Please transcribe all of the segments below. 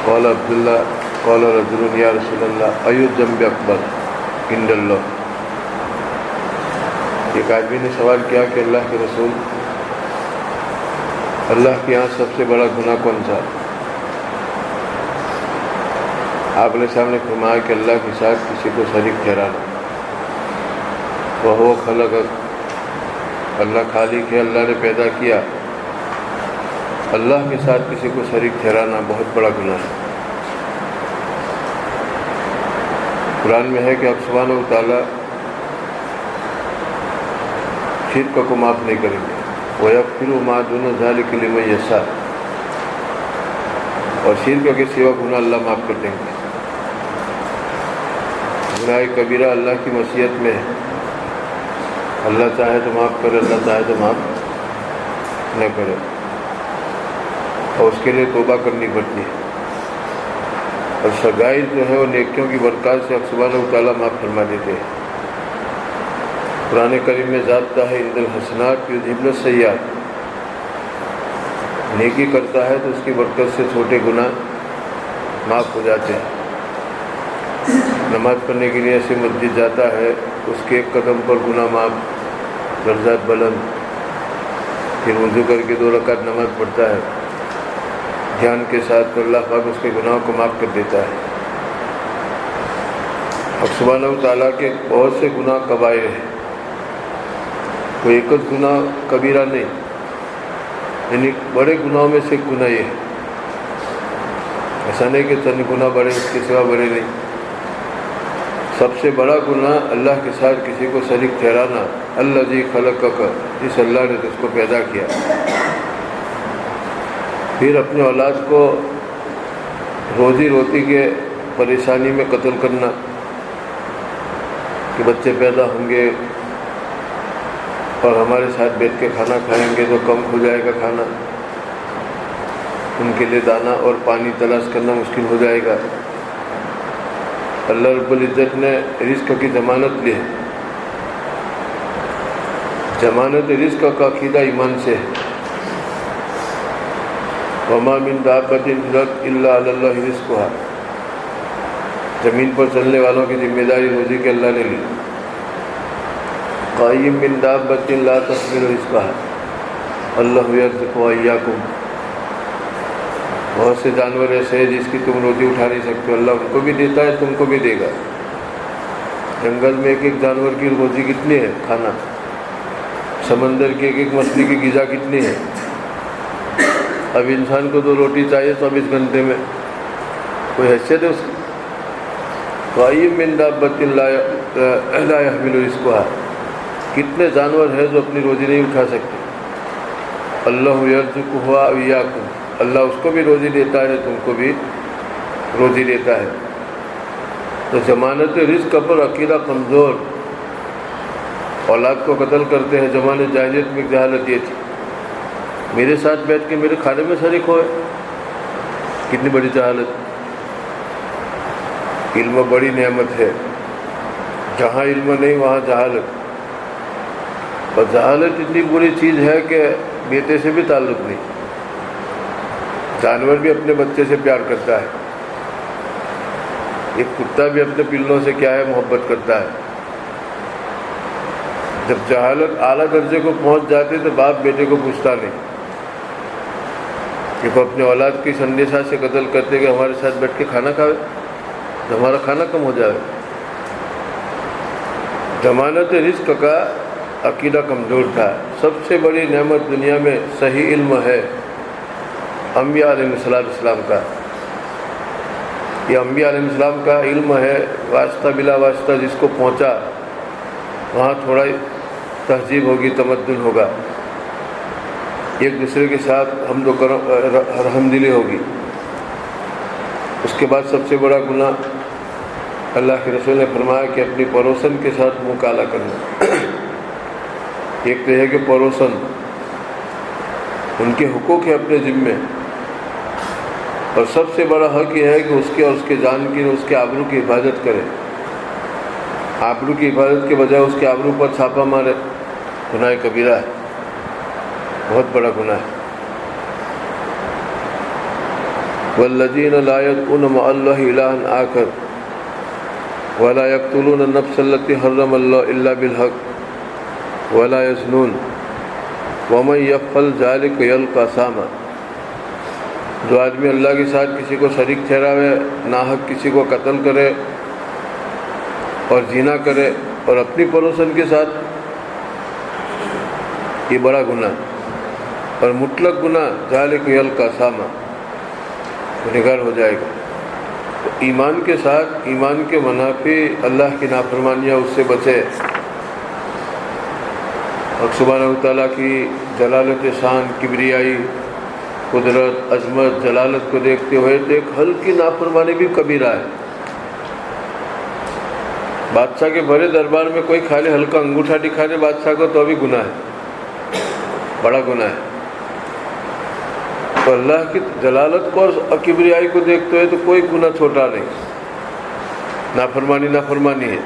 قال عبداللہ قال رجل یا رسول اللہ ای الذنب اکبر عند اللہ. ایک آدمی نے سوال کیا کہ اللہ کے رسول، اللہ کے یہاں سب سے بڑا گناہ کون سا؟ آپ نے سامنے فرمایا کہ اللہ کے ساتھ کسی کو شریک ٹھہرانا. وہو خلقک، اللہ خالق ہے، اللہ نے پیدا کیا. اللہ کے ساتھ کسی کو شریک ٹھہرانا بہت بڑا گناہ ہے. قرآن میں ہے کہ اب سبحانہ و تعالیٰ شرک کو معاف نہیں کریں گے. وَيَغْفِرُ مَا دُونَ ذَلِكَ لِمَن يَشَاءُ، اور شرک کے سوا گناہ اللہ معاف کر دیں گے. گناہ کبیرہ اللہ کی مشیت میں ہے، اللہ چاہے تو معاف کرے، اللہ چاہے تو معاف نہ کرے، اور اس کے لیے توبہ کرنی پڑتی ہے. اور سگائی جو ہے وہ نیکیوں کی برکات سے سبحانہ و تعالیٰ معاف فرما دیتے ہیں. قرآن کریم میں ضابطہ ہے ان الحسنات یذہبن السیئات، نیکی کرتا ہے تو اس کی برکت سے چھوٹے گناہ معاف ہو جاتے ہیں. نماز پڑھنے کے لیے ایسے مسجد جاتا ہے، اس کے ایک قدم پر گناہ معاف، درجات بلند. پھر وضو کر کے 2 رکعت نماز پڑھتا ہے دھیان کے ساتھ، تو اللہ پاک اس کے گناہوں کو معاف کر دیتا ہے. اب سبحانہ و تعالیٰ کے بہت سے گناہ کبائر ہیں، کوئی ایک گناہ کبیرہ نہیں، یعنی بڑے گناہوں میں سے ایک گناہ یہ ہے. ایسا نہیں کہ چند گناہ بڑے اس کے سوا بڑے نہیں. سب سے بڑا گناہ اللہ کے ساتھ کسی کو شریک ٹھہرانا. الذی خلقک، جس اللہ نے اس کو پیدا کیا. پھر اپنے اولاد کو روزی روٹی کے پریشانی میں قتل کرنا کہ بچے پیدا ہوں گے اور ہمارے ساتھ بیٹھ کے کھانا کھائیں گے تو کم ہو جائے گا کھانا، ان کے لیے دانہ اور پانی تلاش کرنا مشکل ہو جائے گا. اللہ رب العزت نے رزق کی ضمانت لی ہے. ضمانت رزق کا عقیدہ ایمان سے ہے. وَمَا مِن دَابَّةٍ فِي الْأَرْضِ إِلَّا عَلَى اللَّهِ رِزْقُهَا، زمین پر چلنے والوں کی ذمہ داری روزی کے اللہ نے لی. قَائِم مِن دَابَّةٍ لَا تَحْمِلُ رِزْقَهَا اللَّهُ يَرْزُقُ وَإِيَّاكُمْ. بہت سے جانور ایسے ہیں جس کی تم روزی اٹھا نہیں سکتے، اللہ ان کو بھی دیتا ہے، تم کو بھی دے گا. جنگل میں ایک ایک جانور کی روزی کتنی ہے کھانا، سمندر کی ایک ایک مچھلی کی غذا کتنی ہے. اب انسان کو 2 روٹی چاہیے 24 گھنٹے میں، کوئی حیثیت ہے اس کی؟ قائم من دابۃ لا يحمل رزقها، کتنے جانور ہیں جو اپنی روزی نہیں اٹھا سکتے. اللہ یرزقها وإیاکم، اللہ اس کو بھی روزی دیتا ہے، تم کو بھی روزی دیتا ہے. تو ضمانت رزق پر عقیدہ کمزور، اولاد کو قتل کرتے ہیں. زمانے جاہلیت میں جہالت یہ تھی، میرے ساتھ بیٹھ کے میرے کھانے میں شریک ہوئے. کتنی بڑی جہالت. علم بڑی نعمت ہے، جہاں علم نہیں وہاں جہالت. اور جہالت اتنی بری چیز ہے کہ بیٹے سے بھی تعلق نہیں. جانور بھی اپنے بچے سے پیار کرتا ہے، ایک کتا بھی اپنے پلوں سے کیا ہے محبت کرتا ہے. جب جہالت اعلیٰ درجے کو پہنچ جاتے تو باپ بیٹے کو پوچھتا نہیں کہ وہ اپنے اولاد کی سندیسہ سے قتل کرتے کہ ہمارے ساتھ بیٹھ کے کھانا کھاوے تو ہمارا کھانا کم ہو جائے. ضمانت رزق کا عقیدہ کمزور تھا. سب سے بڑی نعمت دنیا میں صحیح علم ہے انبیاء علیہ السلام کا. یہ انبیاء علیہ السلام کا علم ہے، واسطہ بلا واسطہ جس کو پہنچا وہاں تھوڑا تہذیب ہوگی، تمدن ہوگا، ایک دوسرے کے ساتھ حمد و کرم رحم دلی ہوگی. اس کے بعد سب سے بڑا گناہ اللہ کے رسول نے فرمایا کہ اپنی پڑوسن کے ساتھ منہ کالا کرنا. ایک تو ہے کہ پڑوسن ان کے حقوق ہے اپنے ذمے، اور سب سے بڑا حق یہ ہے کہ اس کے اور اس کے جان کی، اس کے آبرو کی حفاظت کرے. آبرو کی حفاظت کے بجائے اس کے آبرو پر چھاپا مارے، گناہ کبیرہ ہے، بہت بڑا گناہ ہے. والذین لا يدعون مع اللہ الہا آخر ولا يقتلون النفس التي حرم اللہ الا بالحق ولا يزنون ومن يفعل ذلك يلقى أثاما۔ جو آدمی اللہ کے ساتھ کسی کو شریک ٹھہراوے، ناحق کسی کو قتل کرے اور زنا کرے اور اپنی پڑوسن کے ساتھ، یہ بڑا گناہ اور مطلق گناہ، ذالک یلقی أثاما، گنہگار ہو جائے گا۔ تو ایمان کے ساتھ ایمان کے منافی اللہ کی نافرمانیاں اس سے بچے۔ اور سبحانہ تعالیٰ کی جلالت شان، کبریائی، قدرت، عظمت، جلالت کو دیکھتے ہوئے تو ایک ہلکی نافرمانی بھی کبیرہ ہے۔ بادشاہ کے بڑے دربار میں کوئی خالی ہلکا انگوٹھا دکھا دے بادشاہ کو تو بھی گناہ ہے، بڑا گناہ ہے۔ تو اللہ کی جلالت کو اور کبریائی کو دیکھتے ہوئے تو کوئی گناہ چھوٹا نہیں، نافرمانی ہے۔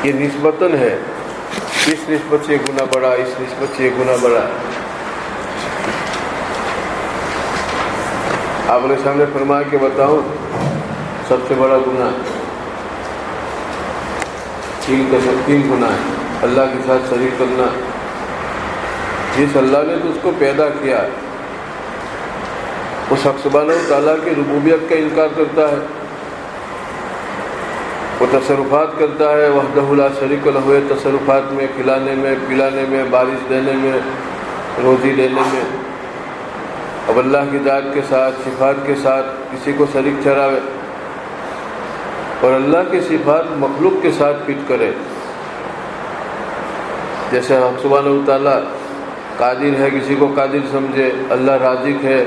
یہ نسبتاً ہے، اس نسبت سے یہ گناہ بڑا، اس نسبت سے یہ گناہ بڑا۔ آپ نے سامنے فرمایا کہ بتاؤں سب سے بڑا گناہ تین گناہ ہے۔ اللہ کے ساتھ شریک کرنا، جس اللہ نے تو اس کو پیدا کیا اس حق سبحانہ تعالیٰ کی ربوبیت کا انکار کرتا ہے، وہ تصرفات کرتا ہے، وحدہ لا شریک لہ، تصرفات میں، کھلانے میں، پلانے میں، بارش دینے میں، روزی دینے میں۔ اب اللہ کی ذات کے ساتھ، صفات کے ساتھ کسی کو شریک ٹھہراوے اور اللہ کی صفات مخلوق کے ساتھ فٹ کرے۔ جیسے حق سبحانہ تعالیٰ قادر ہے، کسی کو قادر سمجھے، اللہ رازق ہے،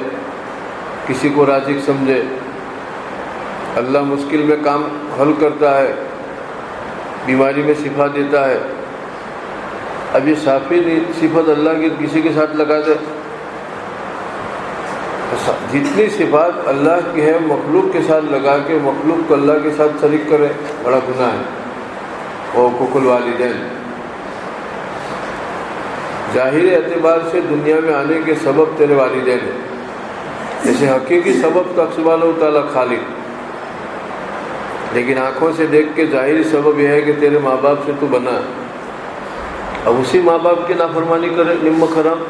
کسی کو رازق سمجھے، اللہ مشکل میں کام حل کرتا ہے، بیماری میں شفا دیتا ہے۔ اب یہ صافی صفت اللہ کی کسی کے ساتھ لگا دے، جتنی صفات اللہ کی ہے مخلوق کے ساتھ لگا کے مخلوق کو اللہ کے ساتھ شریک کرے، بڑا گناہ ہے۔ وہ حقوق الوالدین، ظاہری اعتبار سے دنیا میں آنے کے سبب تیرے والدین ہیں، جیسے حقیقی سبب تو سبحانہ تعالیٰ خالق، لیکن آنکھوں سے دیکھ کے ظاہری سبب یہ ہے کہ تیرے ماں باپ سے تو بنا، اب اسی ماں باپ کی نافرمانی کرے، نمک حرام۔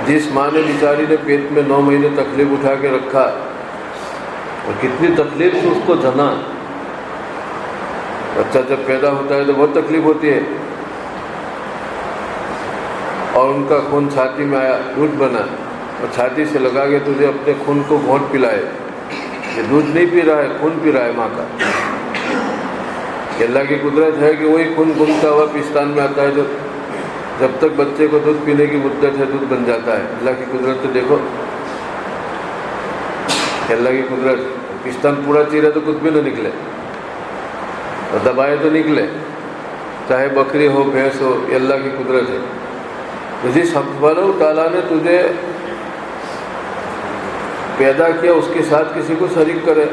جس ماں نے بیچاری نے پیٹ میں 9 مہینے تکلیف اٹھا کے رکھا اور کتنی تکلیف سے اس کو جنا، بچہ جب پیدا ہوتا ہے تو بہت تکلیف ہوتی ہے، اور ان کا خون چھاتی میں آیا، دودھ بنا اور چھاتی سے لگا کے تجھے اپنے خون کو گھونٹ پلائے، یہ دودھ نہیں پی رہا ہے، خون پی رہا ہے ماں کا۔ کہ اللہ کی قدرت ہے کہ وہی خون گھومتا ہوا پستان میں آتا ہے، جو جب تک بچے کو دودھ پینے کی مدت ہے دودھ بن جاتا ہے۔ اللہ کی قدرت تو دیکھو، کہ اللہ کی قدرت، پستان پورا چیرے تو کچھ بھی نہ نکلے، اور دبائے تو نکلے، چاہے بکری ہو بھینس ہو، یہ اللہ کی قدرت ہے۔ جس سبحانہ تعالیٰ نے تجھے پیدا کیا اس کے ساتھ کسی کو شریک کرے،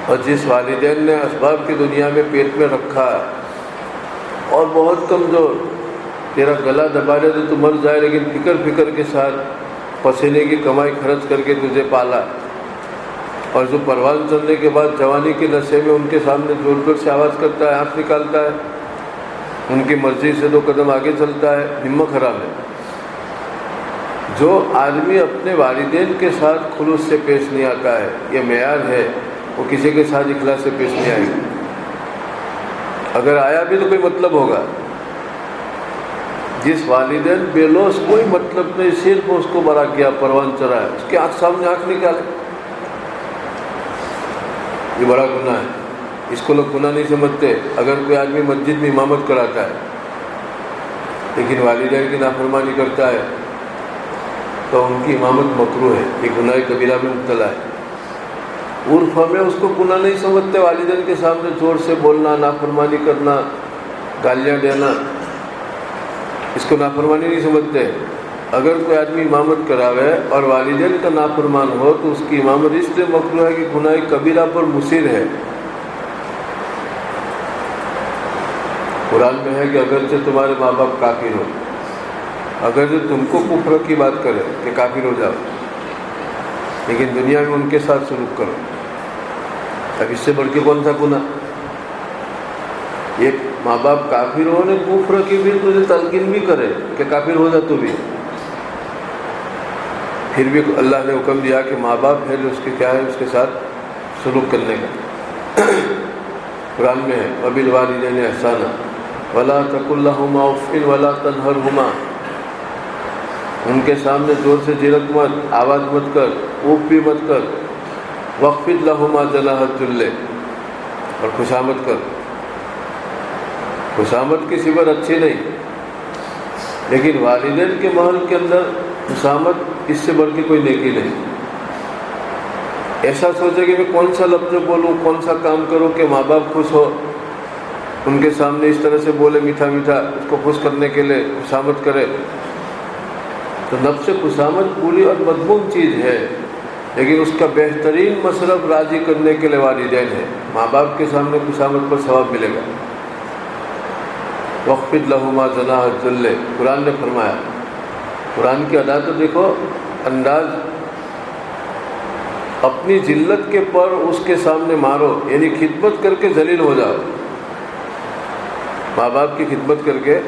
اور جس والدین نے اسباب کی دنیا میں پیٹ میں رکھا اور بہت کمزور، تیرا گلا دبا دے تو مر جائے، لیکن فکر کے ساتھ پسینے کی کمائی خرچ کر کے تجھے پالا، اور جو پروان چلنے کے بعد جوانی کے نشے میں ان کے سامنے زور زور سے آواز کرتا ہے، آنکھ نکالتا ہے، ان کی مرضی سے 2 قدم آگے چلتا ہے، نمک حرام ہے۔ جو آدمی اپنے والدین کے ساتھ خلوص سے پیش نہیں آتا ہے، یہ معیار ہے، وہ کسی کے ساتھ اخلاص سے پیش نہیں آئے گا۔ اگر آیا بھی تو کوئی مطلب ہوگا۔ جس والدین بے لوث کوئی مطلب نہیں، صرف اس کو بڑا کیا، پروان چڑھایا، اس کے آنکھ سامنے آنکھ نکالے، یہ بڑا گناہ ہے۔ اس کو لوگ گناہ نہیں سمجھتے۔ اگر کوئی آدمی مسجد میں امامت کراتا ہے لیکن والدین کی نافرمانی کرتا ہے تو ان کی امامت مکروہ ہے، یہ گناہ کبیرہ میں مبتلا ہے۔ عرف میں اس کو گناہ نہیں سمجھتے، والدین کے سامنے زور سے بولنا، نافرمانی کرنا، گالیاں دینا، اس کو نافرمانی نہیں سمجھتے۔ اگر کوئی آدمی امامت کراوے اور والدین کا نافرمان ہو تو اس کی امامت اس لیے مکروہ ہے کہ گناہ کبیرہ پر مصر ہے۔ قرآن میں ہے کہ اگرچہ تمہارے ماں باپ کافر ہو اگر جو تم کو کفر کی بات کرے کہ کافر ہو جاؤ، لیکن دنیا میں ان کے ساتھ سلوک کرو، اب اس سے بڑھ کے کون سا گناہ؟ ایک ماں باپ کافر ہو نے کفر کی بھی تجھے تلقین بھی کرے کہ کافر ہو جا تو بھی، پھر بھی اللہ نے حکم دیا کہ ماں باپ ہے جو اس کے کیا ہے، اس کے ساتھ سلوک کرنے کا۔ قرآن میں ہے وَبِالْوَالِدَيْنِ إِحْسَانًا وَلَا تَقُل لَّهُمَا أُفٍّ وَلَا تَنْهَرْهُمَا، ان کے سامنے زور سے جھڑک مت، آواز مت کر، اوپ بھی مت کر۔ وَاخْفِضْ لَهُمَا جَنَاحَ الذُّلِّ، اور خوشامد کر۔ خوشامد کی صفت اچھی نہیں، لیکن والدین کے محل کے اندر خوشامد اس سے بڑھ کے کوئی نیکی نہیں۔ ایسا سوچے کہ میں کون سا لفظ بولوں، کون سا کام کروں کہ ماں باپ خوش ہو، ان کے سامنے اس طرح سے بولے میٹھا میٹھا، اس کو خوش کرنے کے لیے خوشامد کرے۔ تو نفس خوشامد پوری اور مضمون چیز ہے، لیکن اس کا بہترین مصرف راضی کرنے کے لیے والدین ہے۔ ماں باپ کے سامنے خوشامد پر ثواب ملے گا۔ وَاخْفِضْ لَهُمَا جَنَاحَ الذُّلِّ، قرآن نے فرمایا۔ قرآن کی ادا تو دیکھو، انداز، اپنی ذلت کے پر اس کے سامنے مارو، یعنی خدمت کر کے ذلیل ہو جاؤ، ماں باپ کی خدمت کر کے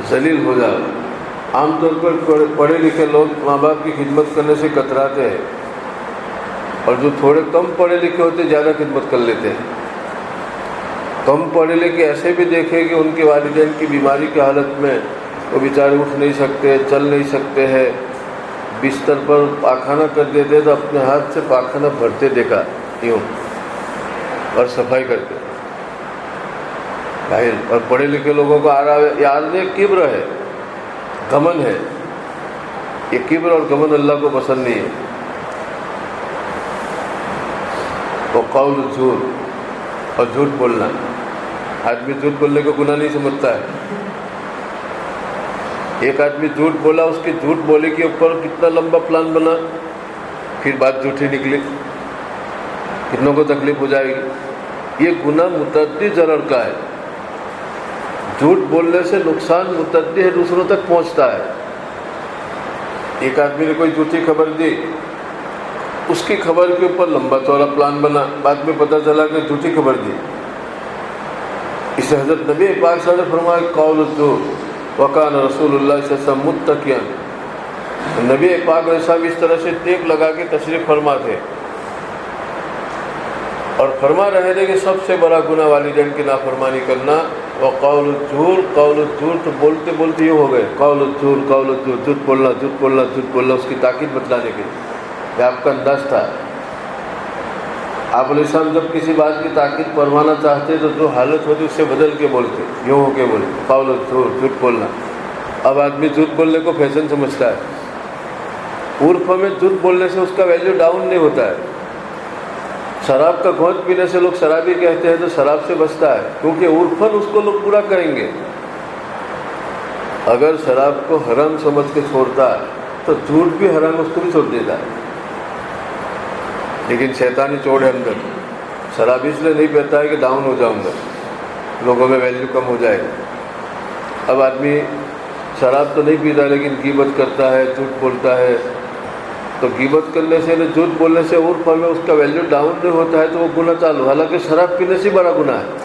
ذلیل ہو جاؤ۔ عام طور پر پڑھے لکھے لوگ ماں باپ کی خدمت کرنے سے کتراتے ہیں، اور جو تھوڑے کم پڑھے لکھے ہوتے زیادہ خدمت کر لیتے ہیں۔ کم پڑھے لکھے ایسے بھی دیکھے کہ ان کے والدین کی بیماری کی حالت میں وہ بیچارے اٹھ نہیں سکتے، چل نہیں سکتے ہیں، بستر پر پاخانہ کر دیتے تو اپنے ہاتھ سے پاخانہ بھرتے دیکھا یوں، اور صفائی کرتے۔ اور پڑھے لکھے لوگوں کو آ رہا ہے، یاد نہیں، کبر ہے، گھمنڈ ہے۔ یہ کبر اور گھمنڈ اللہ کو پسند نہیں ہے۔ وہ قول الزور، اور جھوٹ بولنا، آدمی جھوٹ بولنے کو گناہ نہیں سمجھتا ہے۔ ایک آدمی جھوٹ بولا، اس کے جھوٹ بولے کے اوپر کتنا لمبا پلان بنا، پھر بات جھوٹی نکلی، کتنوں کو تکلیف ہو جائے گی۔ یہ گناہ متعدی ضرر کا ہے۔ جھوٹ بولنے سے نقصان متعدی ہے، دوسروں تک پہنچتا ہے۔ ایک آدمی نے کوئی جھوٹی خبر دی، اس کی خبر کے اوپر لمبا چوڑا پلان بنا، بعد میں پتہ چلا کہ جھوٹی خبر دی۔ اس سے حضرت نبی پاک صلی اللہ علیہ وسلم نے فرمایا قول الزور وکان رسول اللہ صلی اللہ علیہ وسلم متکئا، نبی پاک علیہ السلام اس طرح سے ٹیک لگا کے تشریف فرما تھے، اور فرما رہے تھے کہ سب سے بڑا گناہ والدین کی نافرمانی کرنا۔ وقول الزور، قول الزور، تو بولتے بولتے یہ ہو گئے قول الزور، قول الزور، جھوٹ بولنا، جھوٹ بولنا، جھوٹ بولنا، اس کی تاکید بتلانے کے لیے۔ یہ آپ کا انداز تھا۔ آپ علیہ السلام جب کسی بات کی تاکید فرمانا چاہتے تو جو حالت ہوتی اس سے بدل کے بولتے، یوں ہو کے بولتے قول الزور، جھوٹ بولنا۔ اب آدمی جھوٹ بولنے کو فیشن سمجھتا ہے۔ عرف میں جھوٹ بولنے سے اس کا ویلیو ڈاؤن نہیں ہوتا ہے۔ شراب کا گھونٹ پینے سے لوگ شرابی کہتے ہیں تو شراب سے بچتا ہے، کیونکہ عرفاً اس کو لوگ پورا کریں گے۔ اگر شراب کو حرام سمجھ کے چھوڑتا ہے تو جھوٹ بھی حرام اس کو بھی چھوڑ دیتا ہے، لیکن شیطانی چوڑ ہے اندر۔ شراب اس لیے نہیں پیتا ہے کہ ڈاؤن ہو جاؤں گا، لوگوں میں ویلیو کم ہو جائے گا۔ اب آدمی شراب تو نہیں پیتا لیکن غیبت کرتا ہے، جھوٹ بولتا ہے، تو غیبت کرنے سے، جھوٹ بولنے سے عرف میں اس کا ویلیو ڈاؤن نہیں ہوتا ہے تو وہ گناہ چالو، حالانکہ شراب پینے سے بڑا گناہ ہے۔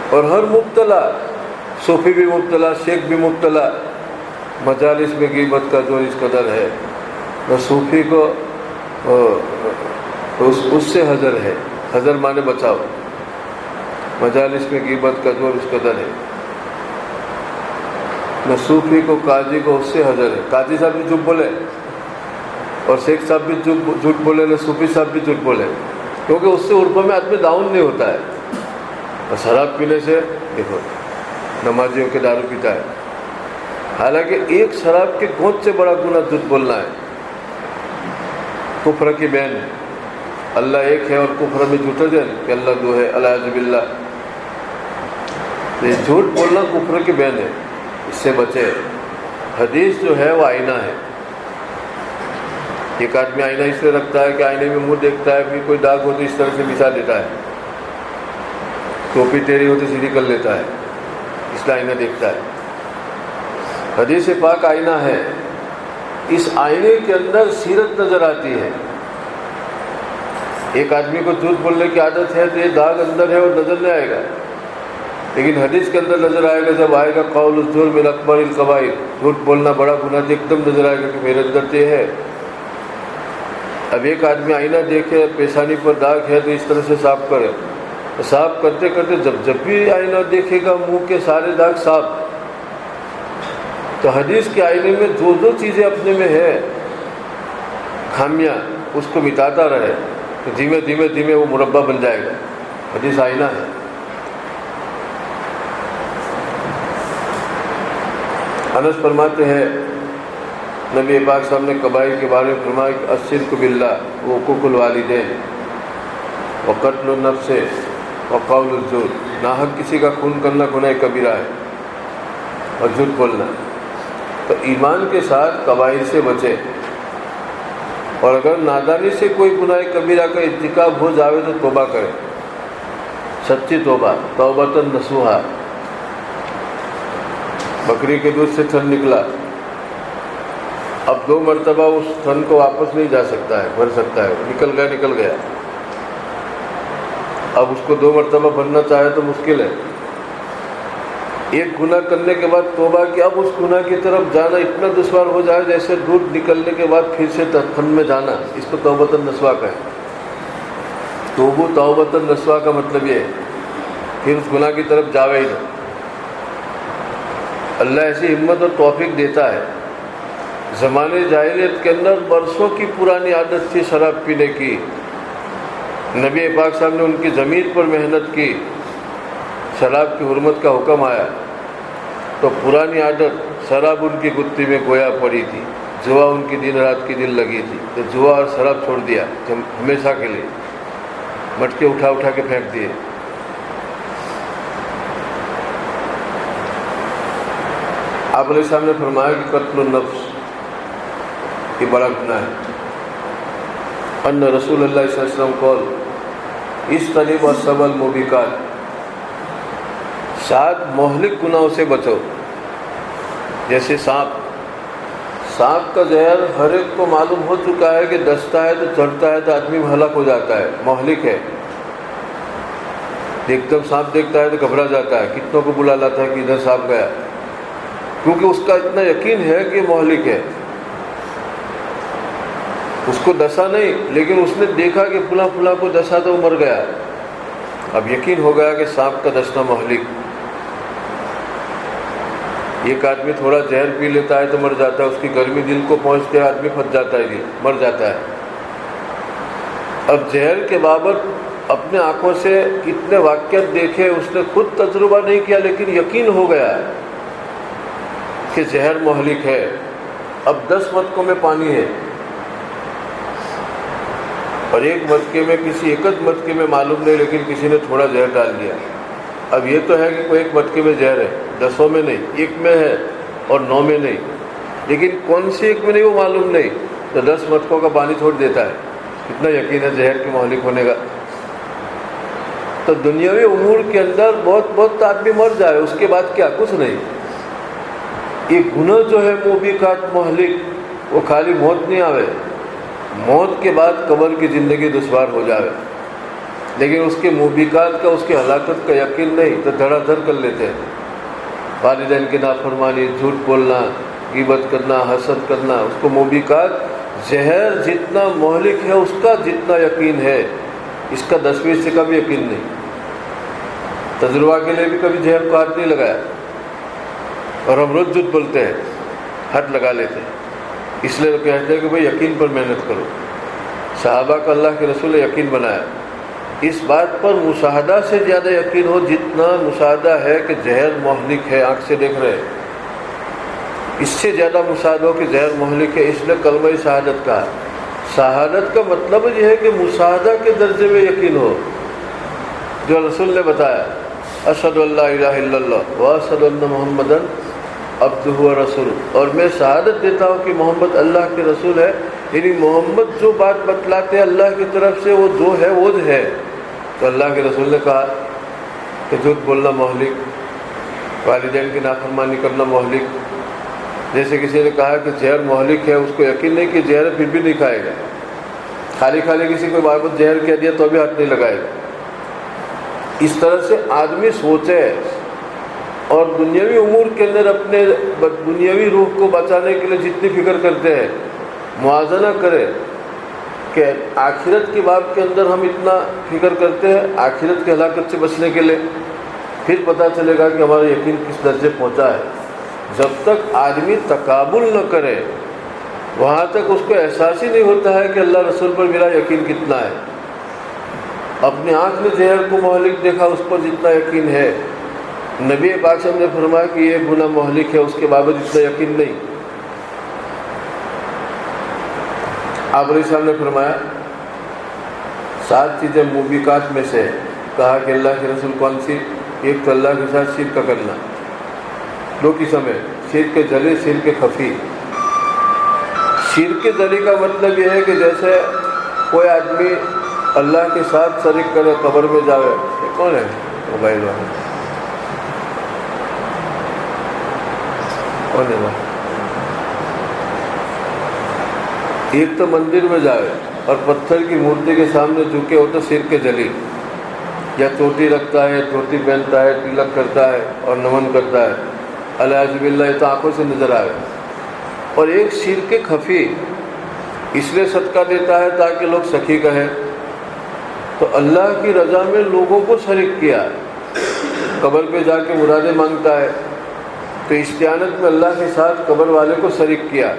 اور ہر مبتلا، صوفی بھی مبتلا، شیخ بھی مبتلا، مجالس میں غیبت کا جو اس قدر ہے، وہ صوفی کو اس سے حذر ہے، حذر مانے بچاؤ۔ مجالس میں غیبت کا جو اس قدر ہے، نہ صوفی کو، قاضی کو اس سے حذر ہے۔ قاضی صاحب بھی چپ بولے اور شیخ صاحب بھی جھوٹ بولے، نہ صوفی صاحب بھی جھوٹ بولے، کیونکہ اس سے عرف میں آدمی ڈاؤن نہیں ہوتا ہے۔ اور شراب پینے سے دیکھو نمازیوں کے دارو پیتا ہے، حالانکہ ایک شراب کے گھونٹ سے بڑا گناہ جھوٹ بولنا ہے۔ کفر کی بین، اللہ ایک ہے اور کفر میں جھوٹا جن کہ اللہ دو ہے، العیاذ باللہ۔ یہ جھوٹ بولنا کفر کی بین ہے، اس سے بچے۔ حدیث جو ہے وہ آئینہ ہے۔ ایک آدمی آئینہ اس طرح رکھتا ہے کہ آئینے میں منہ دیکھتا ہے، پھر کوئی داغ ہو تو اس طرح سے بچھا دیتا ہے، ٹوپی ٹیڑھی ہوتی سیدھی کر لیتا ہے، اس لیے آئینہ دیکھتا ہے۔ حدیث پاک آئینہ ہے، اس آئینے کے اندر سیرت نظر آتی ہے۔ ایک آدمی کو جھوٹ بولنے کی عادت ہے تو یہ داغ اندر ہے اور نظر نہیں آئے گا، لیکن حدیث کے اندر نظر آئے گا، جب آئے گا قول الزور من اکبر الکبائر، جھوٹ بولنا بڑا گناہ، تو ایک دم نظر آئے گا کہ میرے اندر یہ ہے۔ اب ایک آدمی آئینہ دیکھے پیشانی پر داغ ہے تو اس طرح سے صاف کرے، صاف کرتے کرتے جب بھی آئینہ دیکھے گا منہ کے سارے داغ صاف۔ تو حدیث کے آئینے میں جو چیزیں اپنے میں ہے خامیاں، اس کو مٹاتا رہے تو دھیمے دھیمے دھیمے وہ مربع بن جائے گا۔ حدیث آئینہ ہے۔ انس فرماتے ہیں نبی پاک صاحب نے کبائر کے بارے میں فرمایا کہ الشرک باللہ وحقوق الوالدین وقتل النفس وقول الزور، ناحق کسی کا خون کرنا گناہ کبیرہ ہے اور جھوٹ بولنا۔ تو ایمان کے ساتھ کبائر سے بچے، اور اگر نادانی سے کوئی گناہ کبیرہ کا ارتکاب ہو جاوے تو توبہ کرے، سچی توبہ، توبۃ نصوحا۔ بکری کے دودھ سے تھن نکلا، اب 2 مرتبہ اس تھن کو واپس نہیں جا سکتا ہے، بھر سکتا ہے، نکل گیا۔ اب اس کو 2 مرتبہ بھرنا چاہے تو مشکل ہے۔ ایک گناہ کرنے کے بعد توبہ کہ اب اس گناہ کی طرف جانا اتنا دشوار ہو جائے جیسے دودھ نکلنے کے بعد پھر سے تھن میں جانا، اس کو توبۃ النصوحا کا ہے۔ توبو توبۃ النصوحا کا مطلب یہ ہے پھر اس گناہ کی طرف جاوے ہی نہ۔ اللہ ایسی ہمت اور توفیق دیتا ہے۔ زمانے جاہلیت کے اندر برسوں کی پرانی عادت تھی شراب پینے کی، نبی پاک صاحب نے ان کی ضمیر پر محنت کی، شراب کی حرمت کا حکم آیا تو پرانی عادت شراب ان کی گتی میں گویا پڑی تھی، جوا ان کی دن رات کی دل لگی تھی، تو جوا اور شراب چھوڑ دیا ہمیشہ کے لیے، مٹکے اٹھا کے پھینک دیے۔ آپ علیہ السلام نے فرمایا کہ قتل النفس یہ بڑا گناہ ہے۔ ان رسول اللہ صلی اللہ علیہ وسلم قول اجتنبوا السبع الموبقات، 7 مہلک گناہوں سے بچو۔ جیسے سانپ کا زہر ہر ایک کو معلوم ہو چکا ہے کہ ڈستا ہے تو چڑھتا ہے تو آدمی ہلاک ہو جاتا ہے، مہلک ہے۔ ایک دم سانپ دیکھتا ہے تو گھبرا جاتا ہے، کتنوں کو بلا لاتا ہے کہ ادھر سانپ گیا، کیونکہ اس کا اتنا یقین ہے کہ مہلک ہے۔ اس کو ڈسا نہیں، لیکن اس نے دیکھا کہ فلاں کو ڈسا تو وہ مر گیا، اب یقین ہو گیا کہ سانپ کا ڈسنا مہلک۔ ایک آدمی تھوڑا زہر پی لیتا ہے تو مر جاتا ہے، اس کی گرمی دل کو پہنچتے ہے، آدمی پھنس جاتا ہے، دل مر جاتا ہے۔ اب زہر کے بابت اپنے آنکھوں سے کتنے واقعات دیکھے، اس نے خود تجربہ نہیں کیا لیکن یقین ہو گیا کہ زہر مہلک ہے۔ اب 10 مٹکوں میں پانی ہے اور ایک مٹکے میں ایک مٹکے میں معلوم نہیں، لیکن کسی نے تھوڑا زہر ڈال دیا۔ اب یہ تو ہے کہ کوئی ایک مٹکے میں زہر ہے، 10 میں نہیں، 1 میں ہے اور 9 میں نہیں، لیکن کون سی 1 میں نہیں وہ معلوم نہیں، تو 10 مٹکوں کا پانی چھوڑ دیتا ہے، کتنا یقین ہے زہر کے مہلک ہونے کا۔ تو دنیاوی امور کے اندر بہت آدمی مر جائے، اس کے بعد کیا، کچھ نہیں۔ یہ گناہ جو ہے موبقات مہلک، وہ خالی موت نہیں آوے، موت کے بعد قبر کی زندگی دشوار ہو جاوے، لیکن اس کے موبقات کا، اس کی ہلاکت کا یقین نہیں تو دھڑا دھڑ کر لیتے ہیں۔ والدین کی نافرمانی، جھوٹ بولنا، غیبت کرنا، حسد کرنا، اس کو موبقات، زہر جتنا مہلک ہے اس کا جتنا یقین ہے، اس کا 10% کا بھی یقین نہیں۔ تجربہ کے لیے بھی کبھی زہر کو ہاتھ نہیں لگایا، اور ہم روز جھوٹ بولتے ہیں، ہاتھ لگا لیتے ہیں، اس لیے کہتے ہیں کہ بھئی یقین پر محنت کرو۔ صحابہ کا اللہ کے رسول نے یقین بنایا، اس بات پر مشاہدہ سے زیادہ یقین ہو جتنا مشاہدہ ہے کہ زہر مہلک ہے، آنکھ سے دیکھ رہے، اس سے زیادہ مشاہدہ ہو کہ زہر مہلک ہے، اس لیے کلمہ شہادت کہا۔ شہادت کا مطلب یہ ہے کہ مشاہدہ کے درجے میں یقین ہو، جو رسول نے بتایا، اشہد ان لا الہ الا اللہ واشہد ان محمدا عبدہ ورسولہ، اور میں شہادت دیتا ہوں کہ محمد اللہ کے رسول ہے، یعنی محمد جو بات بتلاتے ہیں اللہ کی طرف سے، وہ جو ہے وہ ہے۔ تو اللہ کے رسول نے کہا کہ جھوٹ بولنا مہلک، والدین کی نافرمانی کرنا مہلک، جیسے کسی نے کہا کہ زہر مہلک ہے، اس کو یقین نہیں کہ زہر پھر بھی نہیں کھائے گا، خالی کسی کو بابت زہر کہہ دیا تو بھی ہاتھ نہیں لگائے گا۔ اس طرح سے آدمی سوچے اور دنیاوی امور کے اندر اپنے دنیاوی روح کو بچانے کے لیے جتنی فکر کرتے ہیں موازنہ کرے کہ آخرت کی بات کے اندر ہم اتنا فکر کرتے ہیں آخرت کی ہلاکت سے بچنے کے لیے، پھر پتہ چلے گا کہ ہمارا یقین کس درجے پہنچا ہے۔ جب تک آدمی تقابل نہ کرے وہاں تک اس کو احساس ہی نہیں ہوتا ہے کہ اللہ رسول پر میرا یقین کتنا ہے۔ اپنی آنکھ میں زہر کو مہلک دیکھا، اس پر جتنا یقین ہے، نبی پاک نے فرمایا کہ یہ گناہ مہلک ہے، اس کے بابت اتنا یقین نہیں۔ آپ علیہ السلام نے فرمایا 7 چیزیں موبقات میں سے، کہا کہ اللہ کے رسول کون سی؟ ایک تو اللہ کے ساتھ شرک کا کرنا، 2 قسم ہے، شرک جلی، شرک خفی۔ شرک جلی کا مطلب یہ ہے کہ جیسے کوئی آدمی اللہ کے ساتھ شریک کرے، قبر میں جاوے۔ یہ کون ہے موبائل والا؟ کون ہے؟ ایک تو مندر میں جائے اور پتھر کی مورتی کے سامنے جھکے ہو تو شرک جلی، یا چوٹی رکھتا ہے، چوٹی پہنتا ہے، تلک کرتا ہے اور نمن کرتا ہے، الیاذ باللہ، یہ تو آنکھوں سے نظر آئے۔ اور ایک شرک خفی، اس لیے صدقہ دیتا ہے تاکہ لوگ سخی کہیں، تو اللہ کی رضا میں لوگوں کو شریک کیا، قبر پہ جا کے مرادیں مانگتا ہے تو استعانت میں اللہ کے ساتھ قبر والے کو شریک کیا۔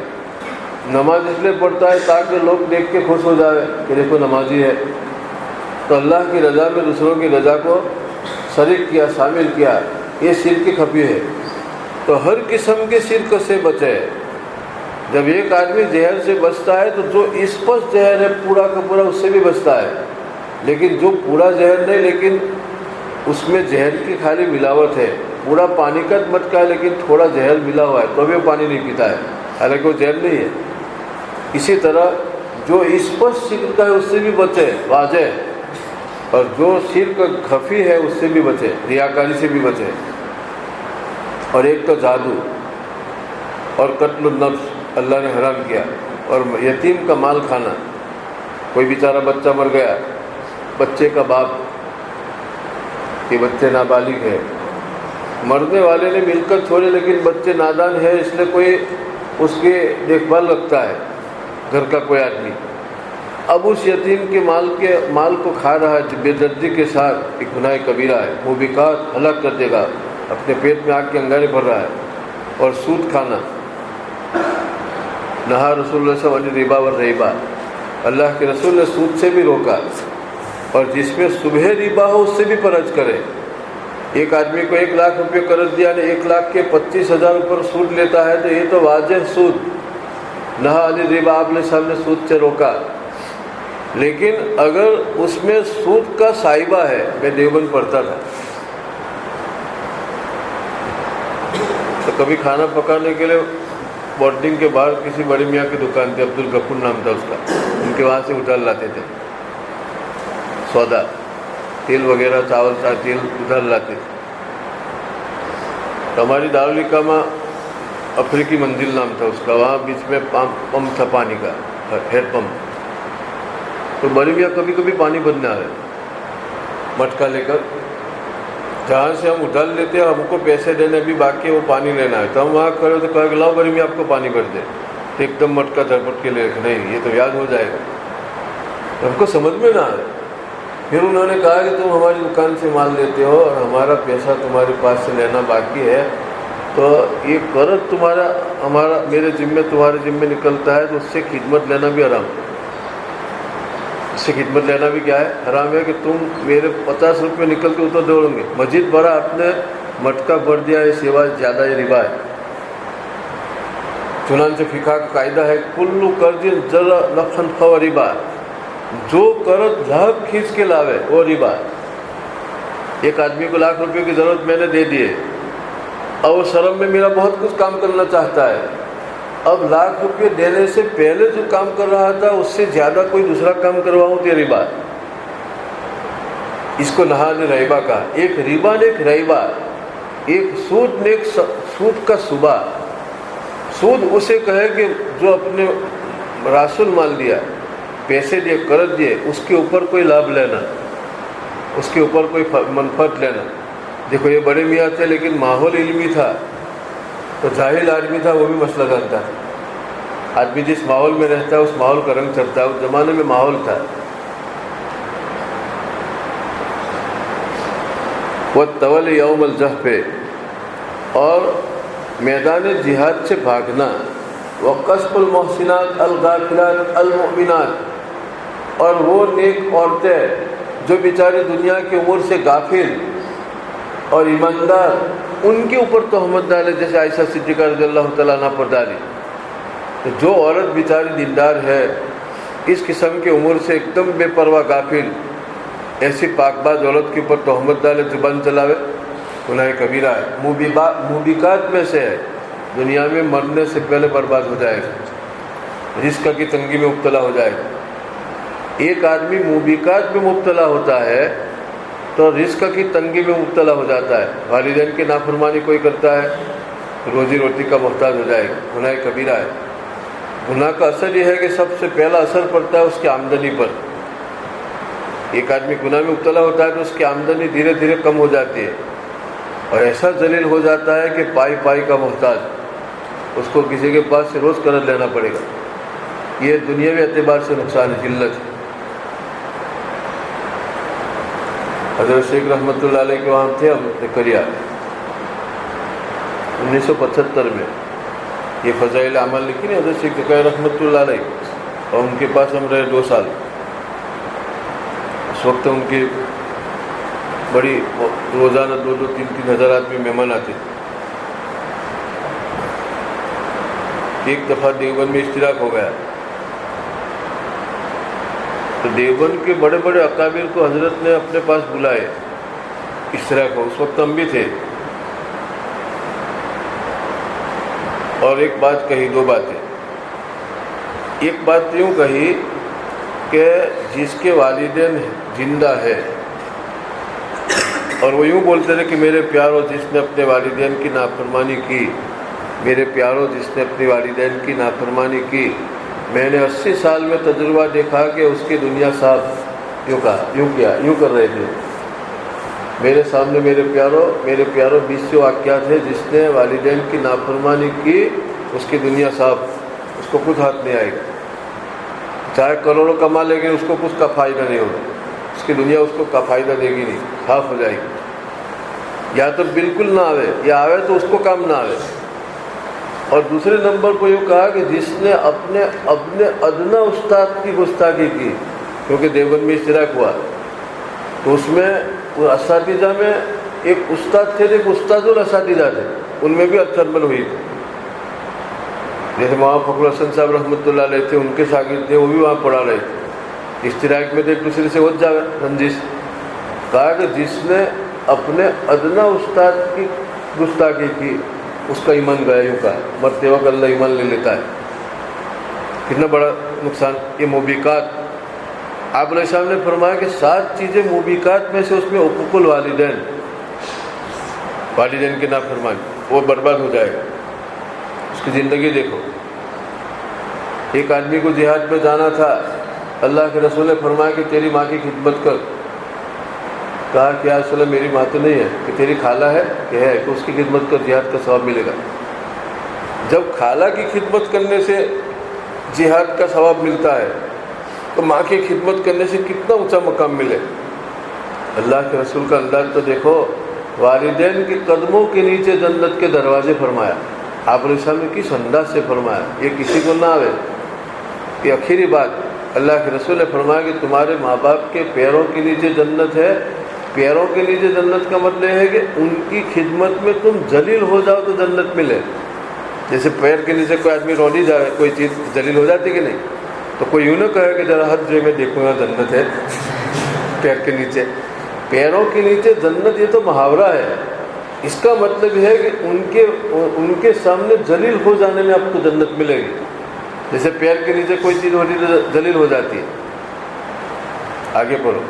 نماز اس لیے پڑھتا ہے تاکہ لوگ دیکھ کے خوش ہو جائے کہ دیکھو نمازی ہے، تو اللہ کی رضا میں دوسروں کی رضا کو شریک کیا، شامل کیا، یہ شرک خفی ہے۔ تو ہر قسم کے شرک سے بچے۔ جب ایک آدمی زہر سے بچتا ہے تو جو اسپشٹ زہر ہے پورا کا پورا اس سے بھی بچتا ہے، لیکن جو پورا زہر نہیں لیکن اس میں زہر کی خالی ملاوٹ ہے، پورا پانی کا مٹکا ہے لیکن تھوڑا زہر ملا ہوا ہے تو بھی وہ پانی نہیں پیتا ہے، حالانکہ وہ زہر نہیں ہے۔ اسی طرح جو اسپشٹ شرک کا ہے اس سے بھی بچے، واضح، اور جو شرک خفی ہے اس سے بھی بچے، ریاکاری سے بھی بچے۔ اور ایک تو جادو اور قتل النفس اللہ نے حرام کیا، اور یتیم کا مال کھانا۔ کوئی بیچارہ بچہ مر گیا، بچے کا باپ، کہ بچے نابالغ ہے، مرنے والے نے مل کر چھوڑے لیکن بچے نادان ہے، اس لیے کوئی اس کی دیکھ بھال رکھتا ہے، گھر کا کوئی آدمی۔ اب اس یتیم کے مال کو کھا رہا ہے بے دردی کے ساتھ، ایک گناہ کبیرہ ہے، موبقات ہلاک کر دے گا، اپنے پیٹ میں آگ کے انگارے بھر رہا ہے۔ اور سود کھانا، نہا رسول اللہ صلی اللہ علیہ وسلم ربا والریبا، اللہ کے رسول نے سود سے بھی روکا، اور جس میں صبح ربا ہو اس سے بھی پرہیز کرے۔ ایک آدمی کو 1 لاکھ روپے قرض دیا، 1 لاکھ کے 25,000 اوپر سود لیتا ہے تو یہ تو واضح سود، نہا علی ربا، آپ نے سامنے سود سے روکا۔ لیکن اگر اس میں سود کا صائبہ ہے، میں دیوبند پڑھتا تھا تو کبھی کھانا پکانے کے لیے بورڈنگ کے باہر کسی بڑے میاں کی دکان تھی، عبدالغفور نام تھا اس کا، ان کے وہاں سے ادھر لاتے تھے سودا، تیل وغیرہ، چاول کا تیل ادھر لاتے تھے۔ تو ہماری دارالحکامہ افریقی منزل نام تھا اس کا، وہاں بیچ میں پمپ تھا پانی کا، ہیڈ پمپ، تو بڑے میاں کبھی کبھی پانی بھرنے آ رہے مٹکا لے کر، جہاں سے ہم ادھر لیتے ہیں، ہم کو پیسے دینے بھی باقی ہے، وہ پانی لینا ہے، تو ہم وہاں کھڑے تو کہا کہ لاؤ بڑے میاں آپ کو پانی بھر دے، تو ایک دم مٹکا جھپٹ کے لے رکھ، نہیں یہ تو یاد ہو جائے گا، تو ہم کو سمجھ میں نہ آئے۔ پھر انہوں نے کہا کہ تم ہماری دکان سے مال لیتے ہو اور ہمارا پیسہ تمہارے پاس سے لینا باقی ہے، تو یہ قرض ہمارا میرے ذمے تمہارے ذمے نکلتا ہے، تو اس سے خدمت لینا بھی حرام ہے۔ اس سے خدمت لینا بھی کیا ہے؟ حرام ہے، کہ تم میرے 50 روپے نکل کے اتر دوڑیں گے، مزید بڑا آپ نے مٹکا بھر دیا، یہ سیوا زیادہ یہ ربا ہے۔ چنانچہ فقہ کا قاعدہ ہے، کل قرض جر نفسا فہو ربا، جو قرض جھاگ کھینچ کے لاوے وہ ربا۔ ایک آدمی کو 1,00,000 روپے کی ضرورت میں نے دے دیے، اور وہ شرم میں میرا بہت کچھ کام کرنا چاہتا ہے، اب 1,00,000 روپے دینے سے پہلے جو کام کر رہا تھا اس سے زیادہ کوئی دوسرا کام کرواؤں تو یہ ربا۔ اس کو نہا نے ریبا کہا، ایک ربا نے ایک ریبا، ایک سود نے ایک سود کا صبح، سود اسے کہے کہ جو اپنے راسل مال دیا، پیسے دیے، قرض دیے، اس کے اوپر کوئی لابھ لینا، اس کے اوپر کوئی منفعت لینا۔ دیکھو یہ بڑے میاں تھے لیکن ماحول علمی تھا، تو جاہل آدمی تھا وہ بھی مسئلہ جانتا ہے۔ آدمی جس ماحول میں رہتا ہے اس ماحول کا رنگ چڑھتا ہے، اس زمانے میں ماحول تھا۔ وَالتَّوَلِ يَوْمَ الْجَحْفِ، اور میدان جہاد سے بھاگنا، وَقَصْفُ الْمُحْسِنَاتِ الْغَافِلَاتِ الْمُؤْمِنَاتِ، اور وہ نیک عورتیں جو بیچاری دنیا کی امور سے غافل اور ایماندار، ان کے اوپر تہمت ڈالے، جیسے عائشہ صدیقہ رضی اللہ تعالیٰ عنہ پر ڈالی۔ تو جو عورت بیچاری دیندار ہے، اس قسم کے امور سے ایک دم بے پرواہ غافل، ایسی پاک باز عورت کے اوپر تہمت ڈالے، زبان چلاوے، گناہ کبیرہ ہے، موبقات میں سے ہے، دنیا میں مرنے سے پہلے برباد ہو جائے گا، رزق کی تنگی میں مبتلا ہو جائے گا۔ ایک آدمی موبقات میں مبتلا ہوتا ہے تو رزق کی تنگی میں مبتلا ہو جاتا ہے، والدین کی نافرمانی کوئی کرتا ہے، روزی روٹی کا محتاج ہو جائے گا، گناہ کبیرہ ہے۔ گناہ کا اثر یہ ہے کہ سب سے پہلا اثر پڑتا ہے اس کی آمدنی پر۔ ایک آدمی گناہ میں مبتلا ہوتا ہے تو اس کی آمدنی دھیرے دھیرے کم ہو جاتی ہے، اور ایسا ذلیل ہو جاتا ہے کہ پائی پائی کا محتاج، اس کو کسی کے پاس سے روز قرض لینا پڑے گا۔ یہ دنیاوی اعتبار سے نقصان ہے، ذلت ہے۔ حضرت شیخ رحمۃ اللہ علیہ کے وہاں تھے ہم زکریا 1975 میں، یہ فضائل اعمال لکھی نا حضرت شیخ زکریا رحمۃ اللہ علیہ، اور ان کے پاس ہم رہے 2 سال۔ اس وقت ان کی بڑی روزانہ 2-2 3-3 ہزار آدمی مہمان آتے تھے۔ ایک دفعہ دیوبند میں اشتراک ہو گیا، تو دیوبند کے بڑے بڑے اکابر کو حضرت نے اپنے پاس بلائے اشتراک ہو، اس وقت ہم بھی تھے، اور ایک بات کہی، 2 باتیں۔ ایک بات یوں کہی کہ جس کے والدین زندہ ہے، اور وہ یوں بولتے تھے کہ میرے پیارو جس نے اپنے والدین کی نافرمانی کی، میرے پیارو جس نے اپنی والدین کی نافرمانی کی، میں نے 80 سال میں تجربہ دیکھا کہ اس کی دنیا صاحب یوں کہا، یوں کیا، یوں کر رہے تھے میرے سامنے، میرے پیارو 20 واقعات ہیں جس نے والدین کی نافرمانی کی، اس کی دنیا صاحب، اس کو کچھ ہاتھ نہیں آئے گا، چاہے کروڑوں کما لے گے اس کو کچھ کا فائدہ نہیں ہوگا، اس کی دنیا اس کو کا فائدہ دے گی نہیں، صاف ہو جائے گی، یا تو بالکل نہ آوے، یا آوے تو اس کو کام نہ آوے۔ اور دوسرے نمبر کو یوں کہا کہ جس نے اپنے ادنا استاد کی گستاخی کی، کیونکہ دیوبند میں اشتراک ہوا تو اس میں اساتذہ میں ایک استاد تھے، ایک استاد الاساتذہ تھے، ان میں بھی اچربل ہوئی تھی، جیسے مولانا فخر الحسن صاحب رحمۃ اللہ علیہ تھے، ان کے شاگرد تھے، وہ بھی وہاں پڑھا رہے تھے، اشتراک میں تھے، ایک دوسرے سے ہو جاوے رنجش۔ کہا کہ جس نے اپنے ادنا استاد کی گستاخی کی اس کا ایمان گیا، یوں کہا، مرتے وقت اللہ ایمان لے لیتا ہے۔ کتنا بڑا نقصان یہ موبقات۔ آپ علیہ السلام نے فرمایا کہ 7 چیزیں موبقات میں سے، اس میں حقوق الوالدین، والدین کی نافرمانی، وہ برباد ہو جائے گا۔ اس کی زندگی دیکھو، ایک آدمی کو جہاد میں جانا تھا، اللہ کے رسول نے فرمایا کہ تیری ماں کی خدمت کر۔ کہا کہ یا رسول اللہ میری ماں تو نہیں ہے، کہ تیری خالہ ہے، کہ ہے، کہ اس کی خدمت کر، جہاد کا ثواب ملے گا۔ جب خالہ کی خدمت کرنے سے جہاد کا ثواب ملتا ہے تو ماں کی خدمت کرنے سے کتنا اونچا مقام ملے۔ اللہ کے رسول کا انداز تو دیکھو، والدین کے قدموں کے نیچے جنت کے دروازے فرمایا۔ آپ علیہ السلام نے کس انداز سے فرمایا، یہ کسی کو نہ آوے۔ یہ آخری بات اللہ کے رسول نے فرمایا کہ تمہارے ماں باپ کے پیروں کے نیچے جنت ہے۔ پیروں کے نیچے جنت کا مطلب ہے کہ ان کی خدمت میں تم ذلیل ہو جاؤ تو جنت ملے۔ جیسے پیر کے نیچے کوئی آدمی رولی جائے، کوئی چیز ذلیل ہو جاتی کہ نہیں، تو کوئی یوں نہ کہے کہ ذرا ہاتھ جو میں دیکھوں گا جنت ہے پیر کے نیچے۔ پیروں کے نیچے جنت، یہ تو محاورہ ہے، اس کا مطلب ہے کہ ان کے سامنے ذلیل ہو جانے میں آپ کو جنت ملے گی۔ جیسے پیر کے نیچے کوئی چیز ہوتی ہے ذلیل ہو جاتی ہے۔ آگے پڑھو۔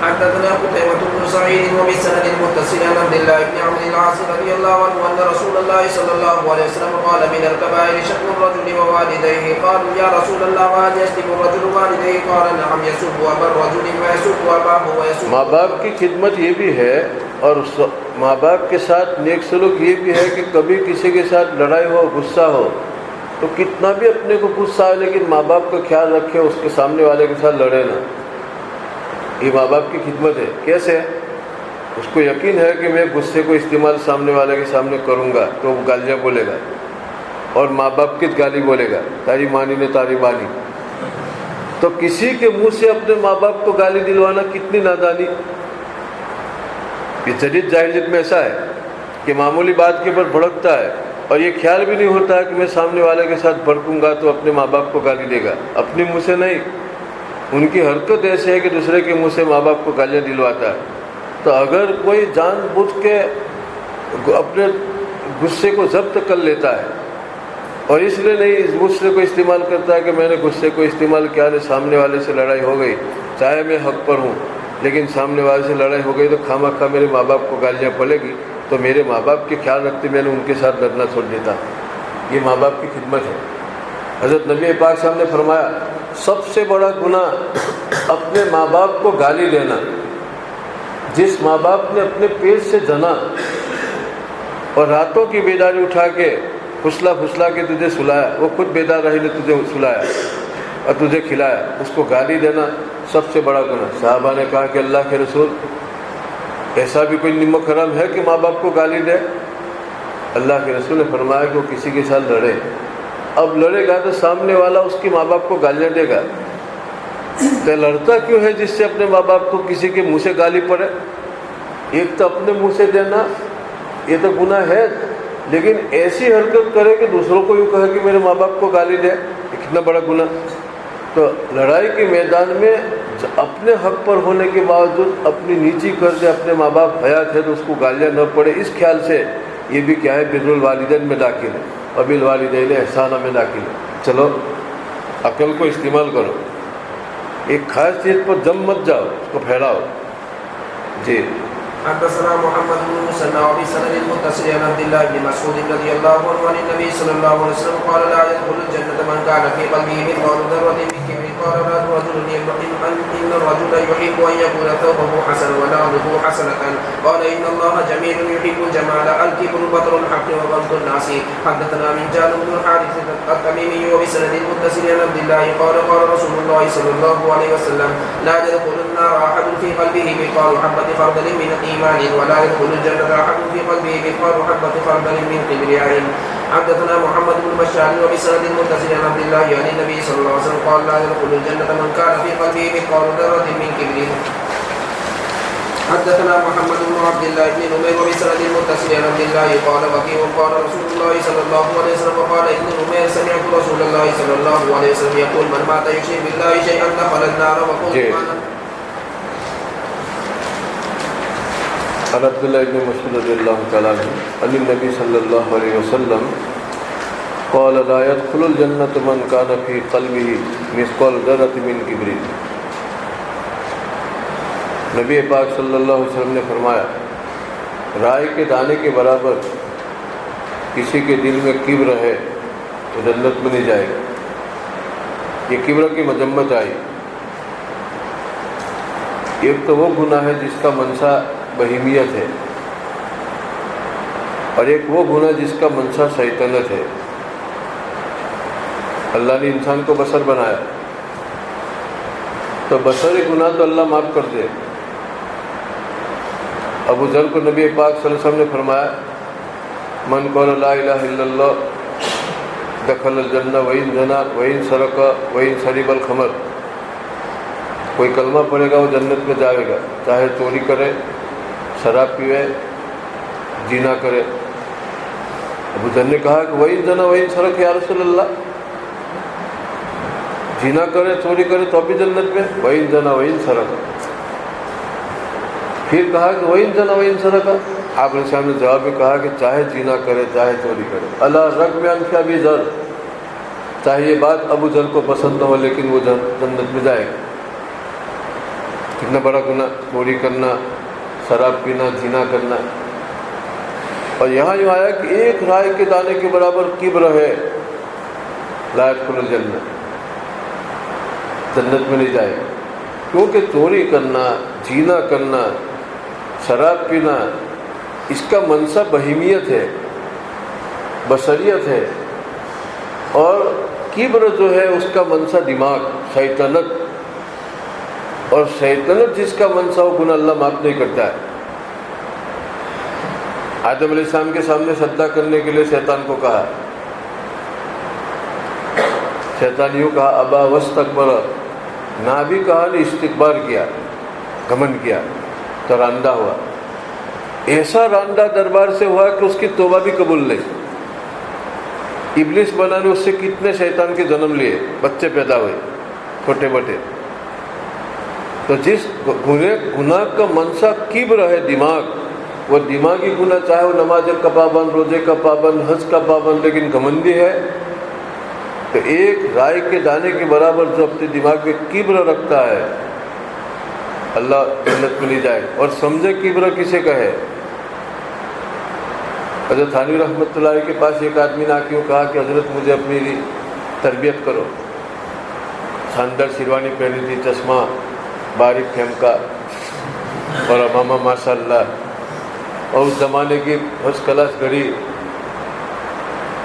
حدثنا قتيبة بن سعيد وبالسند المتصل عن عبد الله بن عمرو العاص رضي الله عنه أن رسول الله صلى الله عليه وسلم قال من الكبائر شتم الرجل ووالديه. قالوا يا رسول الله وهل يشتم الرجل والديه؟ قال نعم يسب أبا الرجل ويسب أباه ويسب. ماں باپ کی خدمت یہ بھی ہے اور ماں باپ کے ساتھ نیک سلوک یہ بھی ہے کہ کبھی کسی کے ساتھ لڑائی ہو غصہ ہو تو کتنا بھی اپنے کو غصہ آئے لیکن ماں باپ کا خیال رکھے، اس کے سامنے والے کے ساتھ لڑے نہ. یہ ماں باپ کی خدمت ہے. کیسے؟ اس کو یقین ہے کہ میں غصے کو استعمال سامنے والے کے سامنے کروں گا تو وہ گالیاں بولے گا اور ماں باپ کی گالی بولے گا، تاری مانی نے تاری بانی. تو کسی کے منہ سے اپنے ماں باپ کو گالی دلوانا کتنی نادانی. یہ جدید جاہلیت میں ایسا ہے کہ معمولی بات کے اوپر بھڑکتا ہے اور یہ خیال بھی نہیں ہوتا ہے کہ میں سامنے والے کے ساتھ بھڑکوں گا تو اپنے ماں باپ کو گالی دے گا. اپنے منہ سے نہیں، ان کی حرکت ایسے ہے کہ دوسرے کے منہ سے ماں باپ کو گالیاں دلواتا ہے. تو اگر کوئی جان بوجھ کے اپنے غصے کو ضبط کر لیتا ہے اور اس لیے نہیں اس غصے کو استعمال کرتا ہے کہ میں نے غصے کو استعمال کیا نے سامنے والے سے لڑائی ہو گئی، چاہے میں حق پر ہوں لیکن سامنے والے سے لڑائی ہو گئی تو خواہ خواہ میرے ماں باپ کو گالیاں پڑے گی تو میرے ماں باپ کے خیال رکھتے میں نے ان کے ساتھ لڑنا چھوڑ دیتا. یہ ماں باپ کی خدمت ہے. حضرت نبی پاک صاحب نے فرمایا سب سے بڑا گناہ اپنے ماں باپ کو گالی دینا. جس ماں باپ نے اپنے پیٹ سے جنا اور راتوں کی بیداری اٹھا کے پھسلا کے تجھے سلایا، وہ خود بیدار رہی نے تجھے سلایا اور تجھے کھلایا، اس کو گالی دینا سب سے بڑا گناہ. صحابہ نے کہا کہ اللہ کے رسول ایسا بھی کوئی نمک حرام ہے کہ ماں باپ کو گالی دے؟ اللہ کے رسول نے فرمایا کہ وہ کسی کے ساتھ لڑے، اب لڑے گا تو سامنے والا اس کے ماں باپ کو گالیاں دے گا. تو لڑتا کیوں ہے جس سے اپنے ماں باپ کو کسی کے منہ سے گالی پڑے؟ ایک تو اپنے منہ سے دینا یہ تو گناہ ہے، لیکن ایسی حرکت کرے کہ دوسروں کو یوں کہے کہ میرے ماں باپ کو گالی دے، یہ کتنا بڑا گناہ. تو لڑائی کے میدان میں اپنے حق پر ہونے کے باوجود اپنی نیچی کر دے، اپنے ماں باپ حیات ہے تو اس کو گالیاں نہ پڑے، اس خیال سے یہ بھی کیا ہے بر الوالدین میں داخل ہے، وبالوالدین احسانہ میں داخل ہے. چلو عقل کو استعمال کرو، ایک خاص چیز پر جم مت جاؤ، اس کو پھیلاؤ. جی. حدثنا محمد بن مسنى وبسند المتصل عن عبد الله بن مسعود رضي الله عنه عن النبي صلى الله عليه وسلم قال لا يدخل الجنة من كان في قلبه مثقال ذرة من كبر. قال الرجل إن الرجل يحب أن يكون ثوبه حسنا ونعله حسنة. قال إن الله جميل يحب الجمال. الكبر بطر الحق وغمط الناس. حدثنا من جابر بن الحارث التميمي وبسند المتصل عن عبد الله قال قال رسول الله صلى الله عليه وسلم لا يدخل النار أحد في قلبه مثقال حبة خردل من إيمان ولا يدخل الجنة أحد في قلبه مثقال حبة خردل من كبرياء. حدثنا محمد بن بشار وبسند المتصل عن عبد الله عن النبي صلى الله عليه وسلم قال لا يدخل الجنة من كان في قلبه مثقال ذرة من كبر. حدثنا محمد بن عبد الله بن نمير وبسند المتصل عن عبد الله قال وكيع قال رسول الله صلى الله عليه وسلم وقال ابن نمير سمعت رسول الله صلى الله عليه وسلم يقول من مات يشرك بالله شيئا دخل النار. وقول عن عبد الله بن مسعود رضي الله تعالى عنه عن النبي صلى الله عليه وسلم قال لا يدخل الجنة من كان في قلبه مثقال ذرة من كبر. نبی پاک صلی اللہ علیہ وسلم نے فرمایا رائے کے دانے کے برابر کسی کے دل میں کبر ہے تو جنت میں نہیں جائے گا. یہ کبر کی مذمت آئی. ایک تو وہ گناہ ہے جس کا منشا بہیمیت ہے اور ایک وہ گناہ جس کا منشا شیطنت ہے. اللہ نے انسان کو بشر بنایا تو بشری گناہ تو اللہ معاف کر دے. ابو ذر کو نبی پاک صلی اللہ علیہ وسلم نے فرمایا من قال لا الہ الا اللہ دخل الجنہ وإن زنا وإن سرق وإن شرب الخمر. کوئی کلمہ پڑھے گا وہ جنت میں جائے گا، چاہے چوری کرے، شراب پیوے، زنا کرے. ابو ذر نے کہا کہ وإن زنا وإن سرق یا رسول اللہ، زنا کرے چوری کرے تو بھی جنت میں؟ وإن زنا وإن سرق. پھر کہا کہ وإن زنا وإن سرق. آپ نے سامنے جواب میں کہا کہ چاہے زنا کرے چاہے چوری کرے، اللہ رغم انف ابی ذر، چاہے یہ بات ابو ذر کو پسند نہ ہو لیکن وہ جنت میں جائے گا. کتنا بڑا گناہ، چوری کرنا، شراب پینا، زنا کرنا. اور یہاں یوں آیا کہ ایک رائے کے دانے کے برابر کبر ہے، لا يدخل الجنہ، جنت میں نہیں جائے گا. کیونکہ چوری کرنا، زنا کرنا، شراب پینا، اس کا منشا بہیمیت ہے، بشریت ہے. اور کبر جو ہے اس کا منشا دماغ، شیطنت. اور شیطنت جس کا منشا ہو، گناہ اللہ معاف نہیں کرتا ہے. آدم علیہ السلام کے سامنے سجدہ کرنے کے لیے شیطان کو کہا، شیطان یوں کہا ابا واستکبر، نہ بھی کہا نہیں، استکبار کیا، گھمنڈ کیا، تو راندہ ہوا. ایسا راندہ دربار سے ہوا کہ اس کی توبہ بھی قبول نہیں. ابلیس بنا نے اس سے کتنے شیطان کے جنم لیے، بچے پیدا ہوئے چھوٹے بٹے. تو جس گناہ کا منشا کبر ہے، دماغ، وہ دماغی گناہ، چاہے وہ نماز کا پابند، روزے کا پابند، حج کا پابند، لیکن گھمنڈی ہے، تو ایک رائے کے دانے کے برابر جو اپنے دماغ میں کبر رکھتا ہے، اللہ جنت میں نہیں جائے. اور سمجھے کبر کسے کہے. حضرت تھانوی رحمۃ اللہ علیہ کے پاس ایک آدمی نے آ کے کہا کہ حضرت مجھے اپنی تربیت کرو. شاندار شیروانی پہنی تھی، چشمہ، باریک کھیمکا اور امامہ ماشاء اللہ، اور اس زمانے کی فرسٹ کلاس گھڑی،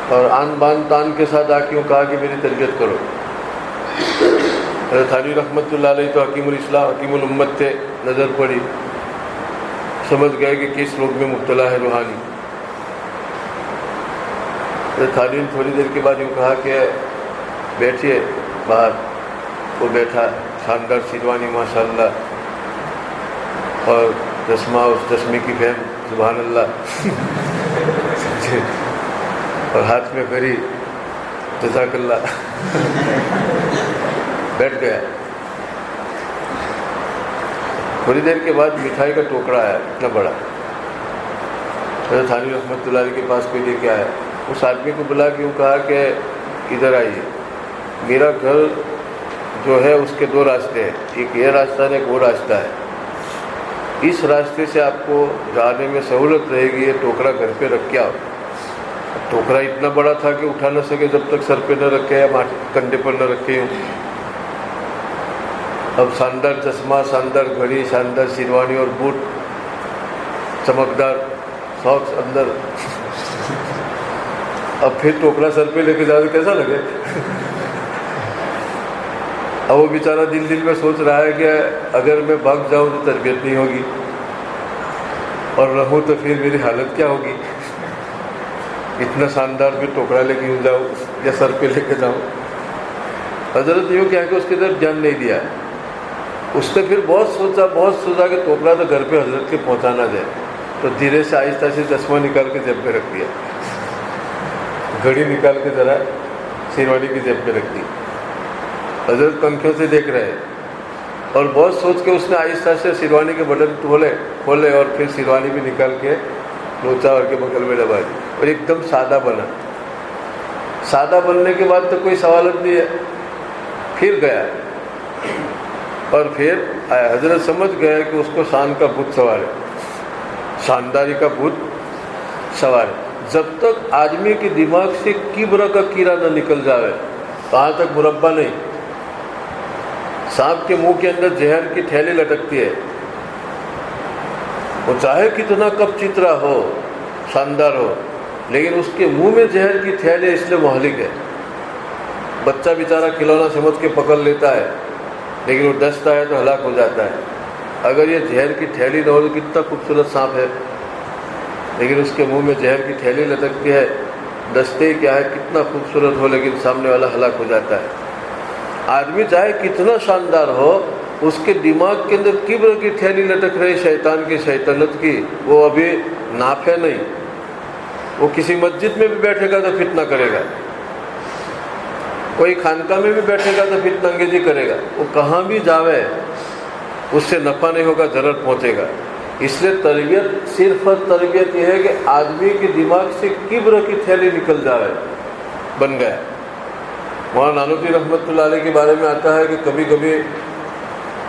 اور آن بان تان کے ساتھ آ کے کہا کہ میری تربیت کرو. حضرت تھانوی رحمۃ اللہ علیہ تو حکیم الاسلام، حکیم الامت تھے. نظر پڑی، سمجھ گئے کہ کس روگ میں مبتلا ہے روحانی. حضرت تھانوی نے تھوڑی دیر کے بعد یوں کہا کہ بیٹھیے باہر. وہ بیٹھا، شاندار شیروانی ماشاء اللہ، اور چشمہ، اس چشمے کی فہم سبحان اللہ، اور ہاتھ میں گھڑی، جزاک اللہ. بیٹھ گیا. تھوڑی دیر کے بعد مٹھائی کا ٹوکرا آیا، اتنا بڑا. حضرت تھانوی رحمۃ اللہ علیہ کے پاس کوئی لے کے آیا. اس آدمی کو بلا کے کہا کہ ادھر آئیے، میرا گھر جو ہے اس کے دو راستے ہیں، ایک یہ راستہ ہے، ایک وہ راستہ ہے. اس راستے سے آپ کو جانے میں سہولت رہے گی، یہ ٹوکرا گھر پہ رکھ کے آؤ. ٹوکرا اتنا بڑا تھا کہ اٹھا نہ سکے جب تک سر پہ نہ رکھے یا کندھے پر نہ رکھے ہوں. اب شاندار چشمہ، شاندار گھڑی، شاندار شیروانی اور بوٹ، چمکدار ساکس اندر. اب پھر ٹوکرا سر پہ لے کے جاؤ تو کیسا لگے. اب وہ بیچارہ دل دل میں سوچ رہا ہے کہ اگر میں بھاگ جاؤں تو تربیت نہیں ہوگی، اور رہوں تو پھر میری حالت کیا ہوگی. اتنا شاندار میں ٹوکرا لے کے جاؤں یا سر پہ لے کے جاؤں. حضرت یوں کہہ کے اس کی طرف دھیان نہیں دیا. اس نے پھر بہت سوچا کہ ٹوکرا تو گھر پہ حضرت کے پہنچانا جائے. تو دھیرے سے آہستہ سے چشمہ نکال کے جیب میں رکھ دیا، گھڑی نکال کے ذرا شیروانی کی جیب میں رکھ دی. حضرت پنکھوں سے دیکھ رہے، اور بہت سوچ کے اس نے آہستہ سے شیروانی کے بٹن کھولے اور پھر شیروانی بھی نکال کے لوچا اور کے بغل میں دبا دی، اور ایک دم سادہ بنا. سادہ بننے کے بعد تو کوئی سوالت نہیں ہے. پھر گیا اور پھر آیا. حضرت سمجھ گئے کہ اس کو شان کا بت سوار ہے، شانداری کا بت سوار ہے. جب تک آدمی کے دماغ سے کبر کا کیڑا نہ نکل جاوے وہاں تک مربع نہیں. سانپ کے منہ کے اندر زہر کی تھیلی لٹکتی ہے، وہ چاہے کتنا کپ چترا ہو، شاندار ہو، لیکن اس کے منہ میں زہر کی تھیلی اس لیے مہلک ہے. بچہ بیچارہ کھلونا سمجھ کے پکڑ لیتا ہے، لیکن وہ ڈستا ہے تو ہلاک ہو جاتا ہے. اگر یہ زہر کی تھیلی نہ ہو تو کتنا خوبصورت سانپ ہے، لیکن اس کے منہ میں زہر کی تھیلی لٹکتی ہے. دستے ہی کیا ہے، کتنا خوبصورت ہو لیکن سامنے والا ہلاک ہو جاتا ہے. آدمی چاہے کتنا شاندار ہو، اس کے دماغ کے اندر کبر کی تھیلی لٹک رہی شیطان کی، شیطنت کی، وہ ابھی ناف ہے نہیں. وہ کسی مسجد میں بھی بیٹھے گا تو فتنہ کرے گا، کوئی خانقاہ میں بھی بیٹھے گا تو فتنہ انگیزی کرے گا. وہ کہاں بھی جاوے اس سے نفع نہیں ہوگا، ضرر پہنچے گا. اس لیے تربیت، صرف تربیت یہ ہے کہ آدمی کے دماغ سے کبر کی تھیلی نکل جائے. بن گیا. مولانا نانوتوی رحمۃ اللہ علیہ کے بارے میں آتا ہے کہ کبھی کبھی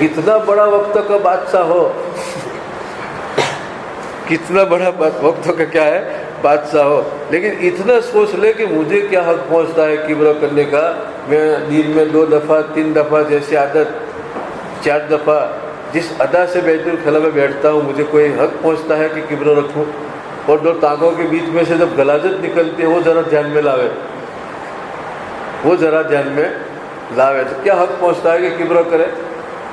کتنا بڑا وقت کا بادشاہ ہو، کتنا بڑا وقت کا کیا ہے بادشاہ ہو، لیکن اتنا سوچ لے کہ مجھے کیا حق پہنچتا ہے کبر کرنے کا۔ میں دن میں 2 دفعہ 3 دفعہ جیسی عادت 4 دفعہ جس ادا سے بیت الخلا میں بیٹھتا ہوں، مجھے کوئی حق پہنچتا ہے کہ کبر رکھوں؟ اور 2 ٹانگوں کے بیچ میں سے جب غلاظت نکلتی ہے وہ ذرا دھیان میں لاوے، وہ ذرا دھیان میں لاوے تو کیا حق پہنچتا ہے کہ کبر کرے؟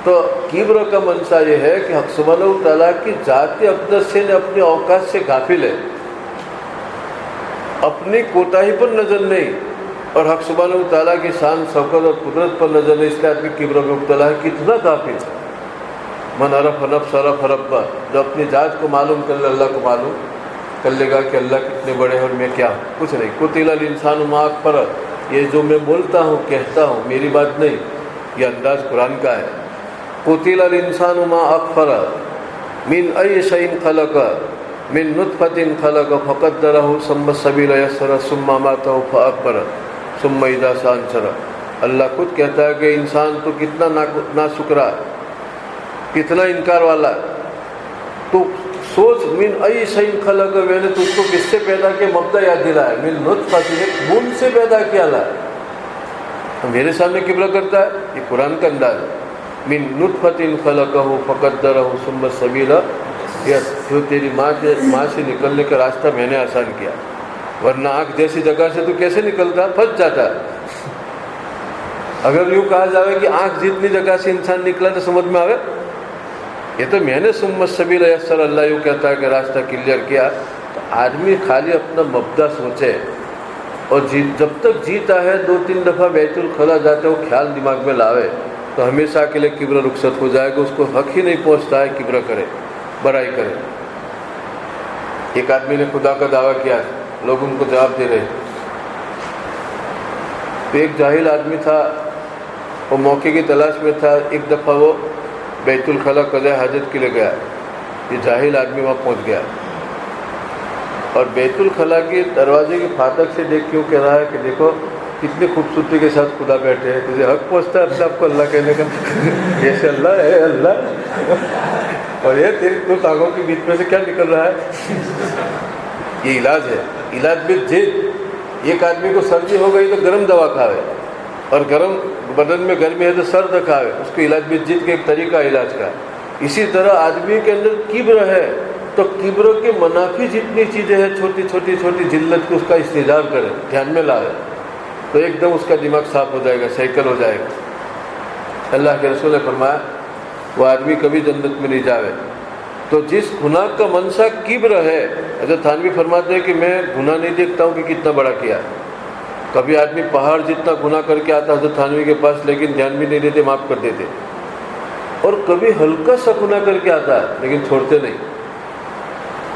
تو کبر کا منشا یہ ہے کہ حق سبحانہ و تعالیٰ کی ذات اقدس سے اپنے اوقات سے غافل ہے، اپنی کوتاہی پر نظر نہیں، اور حق سبحانہ و تعالیٰ کی شان شوکت اور قدرت پر نظر نہیں، اس لیے آدمی کبر میں مبتلا ہے۔ کتنا کافی من عرف نفس عرف ربہ، جو اپنی ذات کو معلوم کر لے اللہ کو معلوم کر لے گا کہ اللہ کتنے بڑے ہیں اور میں کیا ہوں، کچھ نہیں۔ قتل الانسان ما اکفرہ، یہ جو میں بولتا ہوں کہتا ہوں میری بات نہیں، یہ انداز قرآن کا ہے۔ قتل الانسان ما اکفرہ من ای شیء خلق من نطفۃ خلق فقدرہ ثم السبیل یسرہ ثم اماتہ فاقبرہ ثم اذا شاء انشرہ۔ اللہ خود کہتا ہے کہ انسان تو کتنا ناشکرا، کتنا انکار والا۔ تو سوچ، من ای شیء خلق، میں نے تجھ کو کس سے پیدا کیا؟ مبدا یاد دلایا، من نطفۃ، ایک بوند سے پیدا کیا اللہ۔ میرے سامنے کبر کرتا ہے، یہ قرآن کا انداز ہے۔ من نطفۃ خلقہ فقدرہ ثم السبیل، جو تیری ماں سے نکلنے کا راستہ میں نے آسان کیا، ورنہ آنکھ جیسی جگہ سے تو کیسے نکلتا، پھنس جاتا۔ اگر یوں کہا جائے کہ آنکھ جتنی جگہ سے انسان نکلا تو سمجھ میں آئے، یہ تو میں نے ثم السبیل یسر، اللہ یوں کہتا ہے کہ راستہ کلیئر کیا۔ تو آدمی خالی اپنا مبدا سوچے، اور جب تک جیتا ہے 2-3 دفعہ بیت الخلا جاتے وہ خیال دماغ میں لاوے تو ہمیشہ کے لیے کبر رخصت ہو جائے گا، اس کو حق ہی نہیں پہنچتا ہے کبر کرے، برائی کرے۔ ایک آدمی نے خدا کا دعویٰ کیا، لوگ ان کو جواب دے رہے، تو ایک جاہل آدمی تھا، وہ موقع کی تلاش میں تھا۔ ایک دفعہ وہ بیت الخلا قضاء حاجت کے لیے گیا، یہ جاہل آدمی وہاں پہنچ گیا، اور بیت الخلا کے دروازے کے فاتح سے دیکھ کیوں کہہ رہا ہے کہ دیکھو کتنی خوبصورتی کے ساتھ خدا بیٹھے ہیں، تجھے حق پہنچتا ہے اپنے آپ کو اللہ کہنے کا؟ جیسے اللہ ہے اللہ، اور یہ تیری 2 ٹانگوں کے بیچ میں سے کیا نکل رہا ہے؟ یہ علاج ہے، علاج بالجد۔ ایک آدمی کو سردی ہو گئی تو گرم دوا کھاوے، اور گرم بدن میں گرمی ہے تو سرد کھاوے، اس کو علاج بالجد کا ایک طریقہ علاج کا۔ اسی طرح آدمی کے اندر کبر ہے تو کبر کے منافی جتنی چیزیں ہیں، چھوٹی چھوٹی جلت کو اس کا استحضار کرے، دھیان میں لائے، تو ایک دم اس کا دماغ صاف ہو جائے گا، سائیکل ہو جائے گا۔ اللہ کے رسول نے فرمایا وہ آدمی کبھی جنت میں نہیں جاوے۔ تو جس گناہ کا منشا کبر ہے، حضرت تھانوی فرماتے ہیں کہ میں گناہ نہیں دیکھتا ہوں کہ کتنا بڑا کیا۔ کبھی آدمی پہاڑ جتنا گناہ کر کے آتا حضرت تھانوی کے پاس، لیکن دھیان بھی نہیں دیتے، معاف کر دیتے، اور کبھی ہلکا سا گناہ کر کے آتا ہے لیکن چھوڑتے نہیں۔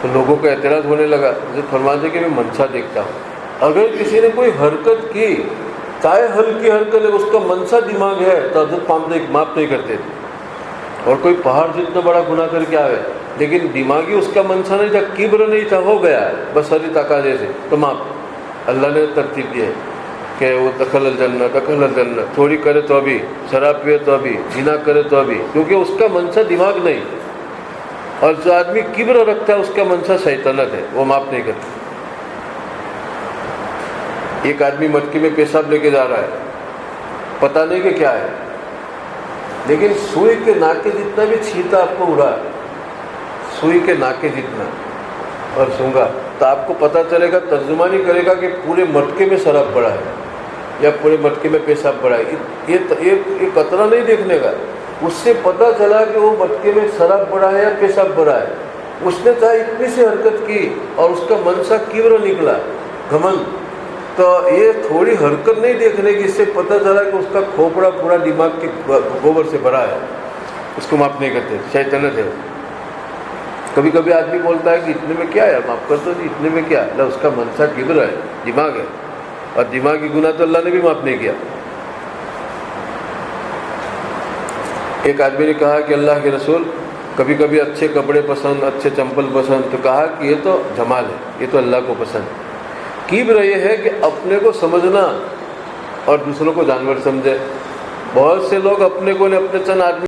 تو لوگوں کا اعتراض ہونے لگا، حضرت فرماتے کہ میں منشا دیکھتا ہوں۔ اگر کسی نے کوئی حرکت کی، چاہے ہلکی حرکت ہے، اس کا منشا دماغ ہے تو حضرت معاف نہیں کرتے تھے۔ اور کوئی پہاڑ جتنا بڑا گناہ کر کے آئے لیکن دماغی اس کا منشا نہیں تھا، کبر نہیں تھا، ہو گیا بس سری تقاضے سے، تو معاف۔ اللہ نے ترتیب دی ہے کہ وہ دخل الجنہ، چوری کرے تو ابھی، شراب پیے تو ابھی، زنا کرے تو ابھی، کیونکہ اس کا منشا دماغ نہیں۔ اور جو آدمی کبر رکھتا ہے اس کا منشا شیطنت ہے، وہ معاف نہیں کرتا۔ ایک آدمی مٹکی میں پیشاب لے کے جا رہا ہے، پتہ نہیں کہ کیا ہے، لیکن سوئی کے ناکے جتنا بھی چھینٹا آپ کو اڑا، سوئی کے ناکے جتنا اور سونگا، تو آپ کو پتہ چلے گا، ترجمہ نہیں کرے گا کہ پورے مٹکے میں شراب پڑا ہے یا پورے مٹکے میں پیشاب پڑا ہے، یہ قطرہ نہیں دیکھنے کا۔ اس سے پتہ چلا کہ وہ مٹکے میں شراب پڑا ہے یا پیشاب پڑا ہے، اس نے چاہے اتنی سی حرکت کی اور اس کا منشا کبر نکلا، گھمنڈ، تو یہ تھوڑی حرکت نہیں دیکھنے کی، اس سے پتہ چلا کہ اس کا کھوپڑا پورا دماغ کے گوبر سے بھرا ہے، اس کو معاف نہیں کرتے، شیطنت ہے۔ کبھی کبھی آدمی بولتا ہے کہ اتنے میں کیا ہے، معاف کر دو جی، اتنے میں کیا ہے، اس کا منشا کبر ہے، دماغ ہے، اور دماغی گناہ تو اللہ نے بھی معاف نہیں کیا۔ ایک آدمی نے کہا کہ اللہ کے رسول، کبھی کبھی اچھے کپڑے پسند، اچھے چمپل پسند، تو کہا کہ یہ تو جمال ہے، یہ تو اللہ کو پسند ہے۔ کبر یہ ہے کہ اپنے کو سمجھنا اور دوسروں کو جانور سمجھے۔ بہت سے لوگ اپنے کو اپنے چند آدمی